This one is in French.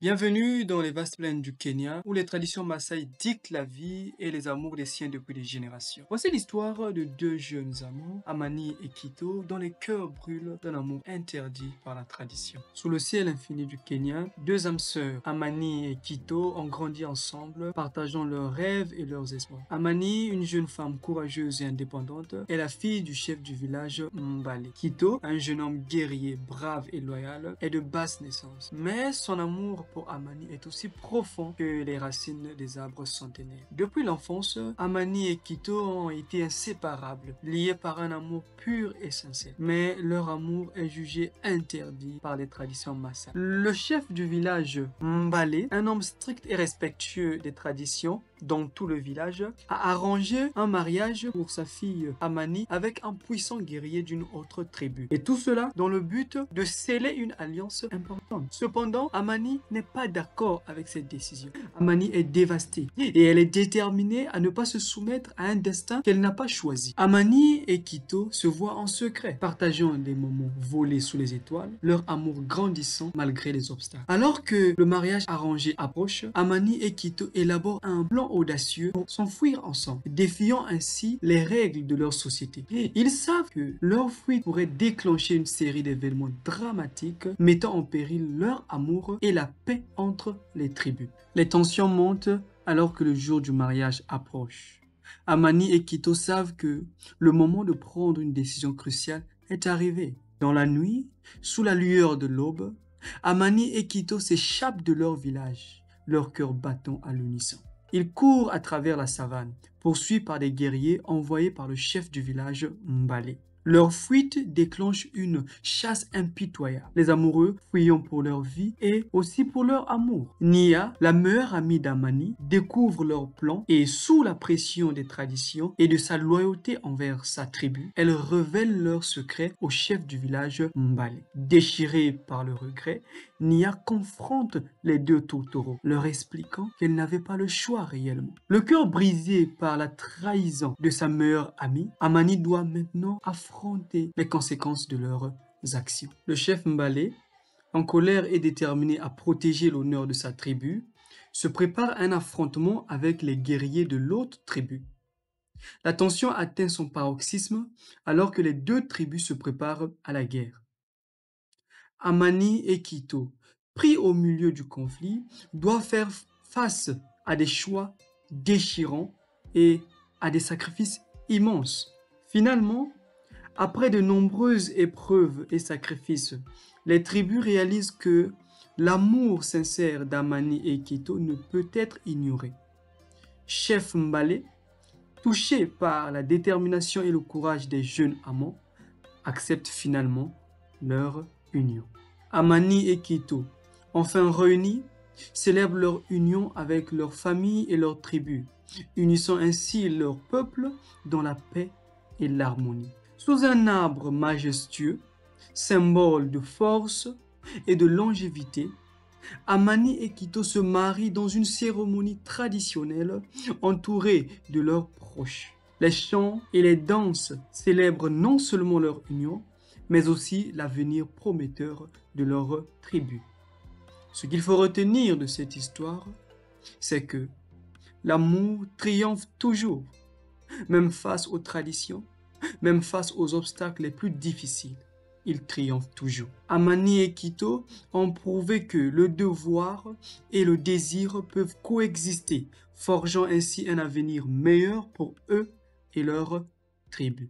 Bienvenue dans les vastes plaines du Kenya, où les traditions Maasai dictent la vie et les amours des siens depuis des générations. Voici l'histoire de deux jeunes amants, Amani et Kito, dont les cœurs brûlent d'un amour interdit par la tradition. Sous le ciel infini du Kenya, deux âmes sœurs, Amani et Kito, ont grandi ensemble, partageant leurs rêves et leurs espoirs. Amani, une jeune femme courageuse et indépendante, est la fille du chef du village Mbale. Kito, un jeune homme guerrier, brave et loyal, est de basse naissance. Mais son amour pour Amani est aussi profond que les racines des arbres centenaires. Depuis l'enfance, Amani et Kito ont été inséparables, liés par un amour pur et sincère. Mais leur amour est jugé interdit par les traditions Maasai. Le chef du village Mbale, un homme strict et respectueux des traditions, dans tout le village, a arrangé un mariage pour sa fille Amani avec un puissant guerrier d'une autre tribu. Et tout cela dans le but de sceller une alliance importante. Cependant, Amani n'est pas d'accord avec cette décision. Amani est dévastée et elle est déterminée à ne pas se soumettre à un destin qu'elle n'a pas choisi. Amani et Kito se voient en secret, partageant des moments volés sous les étoiles, leur amour grandissant malgré les obstacles. Alors que le mariage arrangé approche, Amani et Kito élaborent un plan audacieux pour s'enfuir ensemble, défiant ainsi les règles de leur société. Ils savent que leur fuite pourrait déclencher une série d'événements dramatiques, mettant en péril leur amour et la paix entre les tribus. Les tensions montent alors que le jour du mariage approche. Amani et Kito savent que le moment de prendre une décision cruciale est arrivé. Dans la nuit, sous la lueur de l'aube, Amani et Kito s'échappent de leur village, leur cœur battant à l'unisson. Ils courent à travers la savane, poursuivis par des guerriers envoyés par le chef du village Mbale. Leur fuite déclenche une chasse impitoyable, les amoureux fuyant pour leur vie et aussi pour leur amour. Nia, la meilleure amie d'Amani, découvre leur plan et sous la pression des traditions et de sa loyauté envers sa tribu, elle révèle leur secret au chef du village Mbale. Déchirée par le regret, Nia confronte les deux tourtereaux, leur expliquant qu'elle n'avait pas le choix réellement. Le cœur brisé par la trahison de sa meilleure amie, Amani doit maintenant affronter les conséquences de leurs actions. Le chef Mbale, en colère et déterminé à protéger l'honneur de sa tribu, se prépare à un affrontement avec les guerriers de l'autre tribu. La tension atteint son paroxysme alors que les deux tribus se préparent à la guerre. Amani et Kito, pris au milieu du conflit, doivent faire face à des choix déchirants et à des sacrifices immenses. Finalement, après de nombreuses épreuves et sacrifices, les tribus réalisent que l'amour sincère d'Amani et Kito ne peut être ignoré. Chef Mbale, touché par la détermination et le courage des jeunes amants, accepte finalement leur union. Amani et Kito, enfin réunis, célèbrent leur union avec leur famille et leur tribu, unissant ainsi leur peuple dans la paix et l'harmonie. Sous un arbre majestueux, symbole de force et de longévité, Amani et Kito se marient dans une cérémonie traditionnelle entourée de leurs proches. Les chants et les danses célèbrent non seulement leur union, mais aussi l'avenir prometteur de leur tribu. Ce qu'il faut retenir de cette histoire, c'est que l'amour triomphe toujours, même face aux traditions, même face aux obstacles les plus difficiles. Il triomphe toujours. Amani et Kito ont prouvé que le devoir et le désir peuvent coexister, forgeant ainsi un avenir meilleur pour eux et leur tribu.